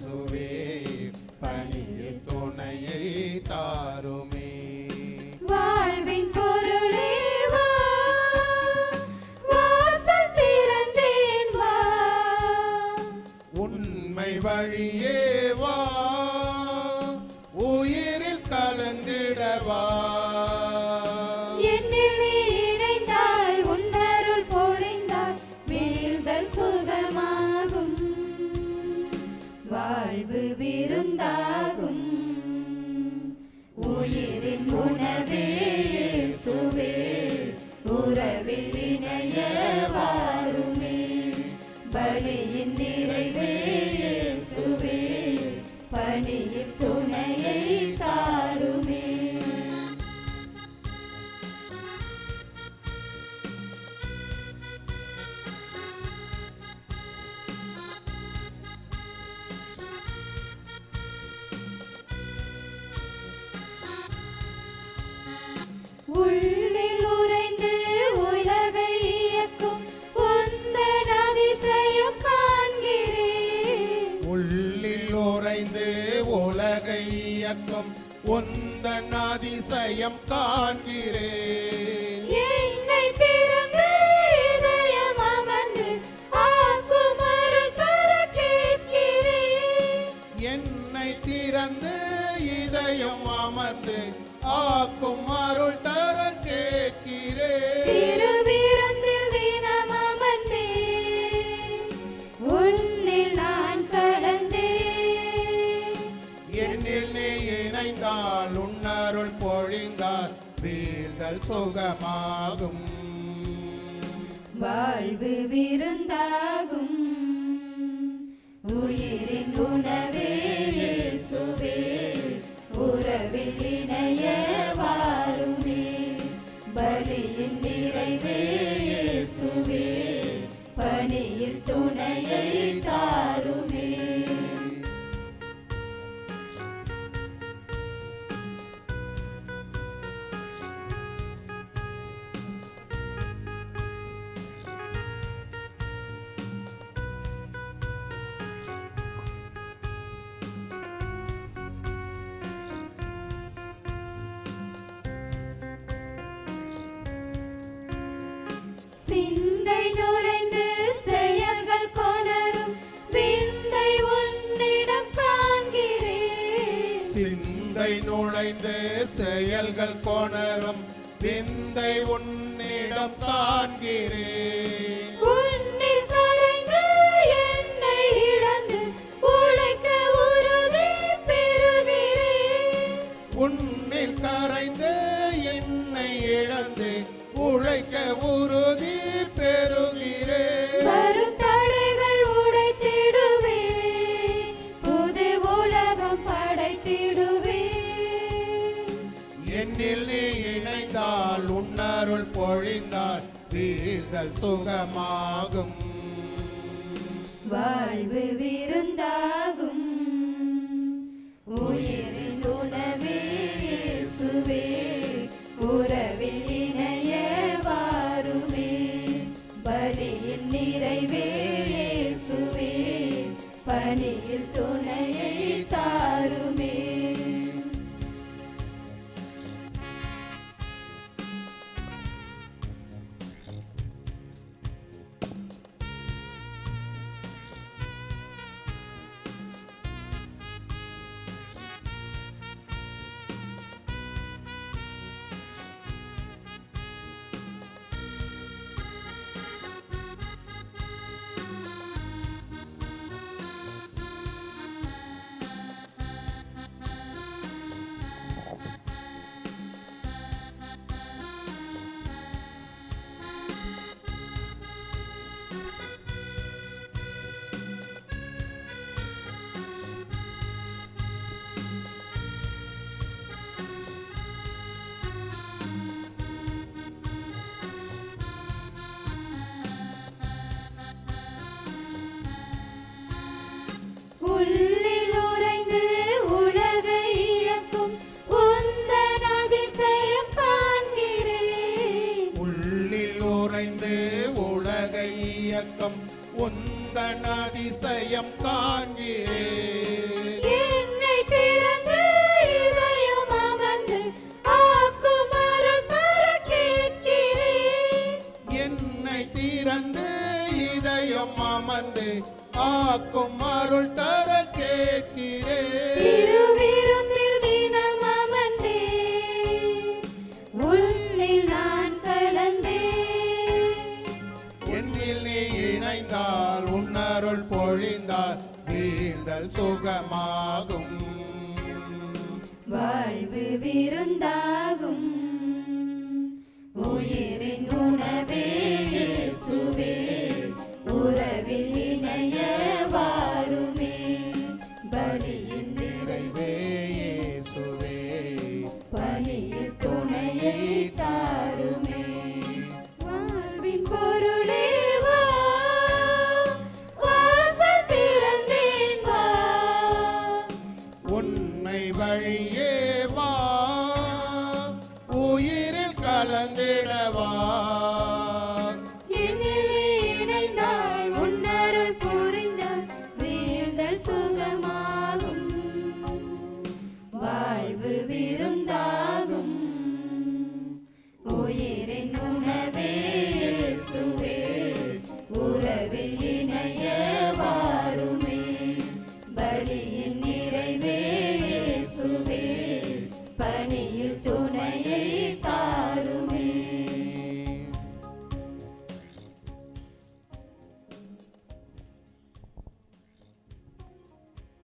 இயேசுவே பணியில் துணையை தாருமே. வாழ்வின் பொருளே வா, வாசல் திறந்தேன் வா, உண்மை வழியே வா, உயிரில் கலந்திடவா. என்னில் நீ இணைந்தால் உன்னருள் பொழிந்தால் வீழ்தல் சுகமாகும், வாழ்வு விருந்தாகும். உயிரின் உணவே இயேசுவே, உறவில் இணைய வாருமே. பலியின் நிறைவே இயேசுவே, பணியில் துணையை தாருமே. உள்ளில் உறைந்து உலகை இயக்கும் உந்தன் அதிசயம் காண்கிறேன், உள்ளில் உறைந்து உலகை இயக்கும் உந்தன் அதிசயம் காண்கிறேன். என்னை திறந்து இதயம் அமர்ந்து ஆக்கும் அருள் தர கேட்கிறேன், என்னை திறந்து இதயம் அமர்ந்து ஆக்கும் அருள் தர கேட்கிறேன். திருவிருந்தில் தினம் அமர்ந்தேன், உன்னில் நான் கலந்தேன். என்னில் நீ இணைந்தால் உன்னருள் பொழிந்தால் வீழ்தல் சுகமாகும், வாழ்வு விருந்தாகும். உயிரின் உணவே இயேசுவே, உறவில் இணைய வாருமே. பலியின் நிறைவே இயேசுவே, பணியில் துணையை தாருமே. சிந்தை நுழைந்து செயல்கள் கொணரும் விந்தை உன்னிடம் காண்கிறேன், சிந்தை நுழைந்து செயல்கள் கொணரும் விந்தை உன்னிடம் காண்கிறேன். உன்னில் கரைந்து என்னை இழந்து உழைக்க உறுதி பெறுகிறேன், உன்னில் கரைந்து என்னை இழந்து உழைக்க உறுதி பெறுகிறேன். வரும் தடைகள் உடைத்திடுவேன், புது உலகம் படைத்திடுவேன். என்னில் நீ இணைந்தால் உன்னருள் பொழிந்தால் வீழ்தல் சுகமாகும், வாழ்வு விருந்தாகும். உயிரின் உணவே இயேசுவே, உறவில் இணைய வாருமே. பலியின் நிறைவே இயேசுவே, பணியில் துணையை தாருமே. இயக்கம் உந்தன் அதிசயம் காண்கிறேன். காக்கும் அருள் தர கேட்கிறேன். திருவிருந்தில் தினம் அமர்ந்தே உன்னில் நான் கலந்தேன். என்னில் நீ இணைந்தால் உன்னருள் பொழிந்தால் வீழ்தல் சுகமாகும். வாழ்வு விருந்தாகும்